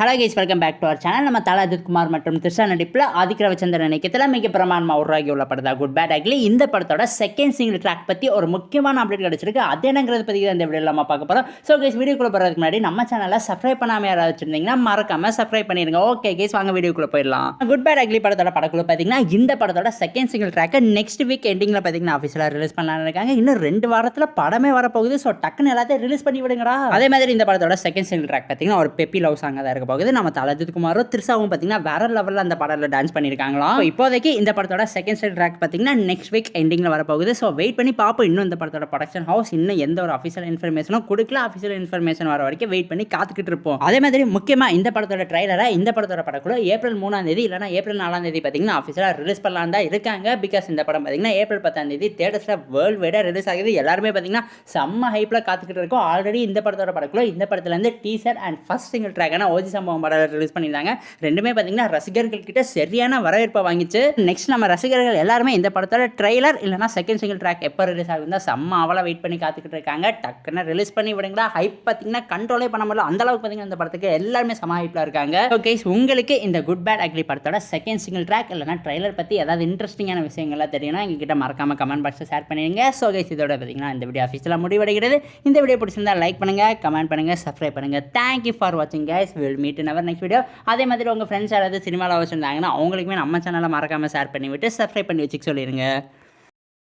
Hello guys, welcome back to our channel. நம்ம தல அஜித் குமார் மற்றும் த்ரிஷா நடிப்பில் ஆதிக் ரவிச்சந்திரன் இயக்கத்தில் மிக பிரமாண்டமாக உருவாகி உள்ள படத்தா குட் பேட் அக்லி. இந்த படத்தோட செகண்ட் சிங்கிள் ட்ராக் பற்றி ஒரு முக்கியமான அப்டேட் கிடச்சிருக்கு. அது என்னங்கிறத பற்றி தான் இந்த வீடியோவில் நம்ம பார்க்க போகிறோம். ஸோ கைஸ், வீடியோக்குள்ளே போகிறதுக்கு முன்னாடி நம்ம சேனலை சப்ஸ்கிரைப் பண்ணாமல் யாராவது வச்சுருந்தீங்கன்னா மறக்காம சப்ஸ்கிரைப் பண்ணிடுங்க. ஓகே கைஸ், வாங்க வீடியோக்குள்ளே போயிடலாம். குட் பேட் அக்லி படத்தோட படக்குள்ள பார்த்தீங்கன்னா இந்த படத்தோட செகண்ட் சிங்கிள் ட்ராக்கை நெக்ஸ்ட் வீக் எண்டிங்கில் பார்த்தீங்கன்னா ஆஃபீஸில் ரிலீஸ் பண்ணலான்னு இருக்காங்க. இன்னும் 2 வாரத்தில் படமே வரப்போகுது. ஸோ டக்குன்னு எல்லாத்தையும் ரிலீஸ் பண்ணி விடுங்கடா. அதே மாதிரி இந்த படத்தோட செகண்ட் சிங்கிள் ட்ராக் பார்த்தீங்கன்னா ஒரு பெப்பி லவ் சாங்காக தான் இருக்க போகுது. நம்ம தல குமாரும் த்ரிஷாவும் பார்த்தீங்கன்னா வேற லெவலில் அந்த படத்தில் டான்ஸ் பண்ணியிருக்காங்களா. இப்போதைக்கு இந்த படத்தோட செகண்ட் சைட் ட்ராக் பார்த்தீங்கன்னா நெக்ஸ்ட் வீக் எண்டிங்கில் வரப்போகுது. ஸோ வெயிட் பண்ணி பார்ப்போம். இன்னும் இந்த படத்தோட ப்ரொடக்ஷன் ஹவுஸ் இன்னும் எந்த ஒரு அஃபிஷியல் இன்ஃபர்மேஷனும் கொடுக்கல. அஃபிஷியல் இன்ஃபர்மேஷன் வர வரைக்கும் வெயிட் பண்ணி காத்துக்கிட்டு இருப்போம். அதே மாதிரி முக்கியமாக இந்த படத்தோட ட்ரைலரை இந்த படத்தோட படக்குள்ள ஏப்ரல் 3ஆம் தேதி இல்லைனா ஏப்ரல் 4ஆம் தேதி பார்த்தீங்கன்னா அஃபிஷியலாக ரிலீஸ் பண்ணலாம் தான் இருக்காங்க. பிகாஸ் இந்த படம் பார்த்தீங்கன்னா ஏப்ரல் 10ஆம் தேதி தியேட்டர்ஸில் வேர்ல்டு வைடாக ரிலீஸ் ஆகுது. எல்லாருமே பார்த்தீங்கன்னா செம்ம ஹைப்பில் காத்துக்கிட்டு இருக்கோம். ஆல்ரெடி இந்த படத்தோட படக்குள்ள இந்த படத்துலேருந்து டீசர் அண்ட் ஃபர்ஸ்ட் சிங்கிள் ட்ராக்கான ஓஜி சம்பவம் படம் ரிலீஸ் பண்ணியிருந்தாங்க. ரெண்டுமே பார்த்தீங்கன்னா ரசிகர்கள் கிட்ட சரியான வரவேற்பை வாங்கிச்சு. நெக்ஸ்ட் நம்ம ரசிகர்கள் எல்லாருமே இந்த படத்தோட ட்ரெய்லர் இல்லைனா செகண்ட் சிங்கிள் ட்ராக் எப்போ ரிலீஸ் ஆகுதுன்னா செம்ம அவளை வெயிட் பண்ணி காத்துக்கிட்டு இருக்காங்க. டக்குன்னு ரிலீஸ் பண்ணி விடுங்களா. ஹைப் பார்த்தீங்கன்னா கண்ட்ரோலே பண்ண முடியல. அந்த அளவுக்கு பார்த்தீங்கன்னா இந்த படத்துக்கு எல்லாருமே செம்ம ஹைப்பில் இருக்காங்க. ஓகே, உங்களுக்கு இந்த குட் பேட் அக்லி படத்தோட செகண்ட் சிங்கிள் ட்ராக் இல்லைனா ட்ரெய்லர் பற்றி ஏதாவது இன்ட்ரெஸ்டிங்கான விஷயங்கள்லாம் தெரியும்னா எங்ககிட்ட மறக்காம கமெண்ட் பாக்ஸில் ஷேர் பண்ணிடுங்க. ஸோ கைஸ், இதோட பார்த்தீங்கன்னா இந்த வீடியோ ஆஃபீஸில் முடிவடைகிறது. இந்த வீடியோ பிடிச்சிருந்தா லைக் பண்ணுங்க, கமெண்ட் பண்ணுங்க, சப்ஸ்கிரைப் பண்ணுங்க. தேங்க்யூ ஃபார் வாட்சிங் guys. Will meet in our next video. அதே மாதிரி உங்கள் ஃப்ரெண்ட்ஸ் யாராவது சினிமாவில் வச்சுருந்தாங்கன்னா அவங்களுக்குமே நம்ம சேனலை மறக்காமல் ஷேர் பண்ணிவிட்டு சப்ஸ்கிரைப் பண்ணி வச்சுக்க சொல்லிடுங்க.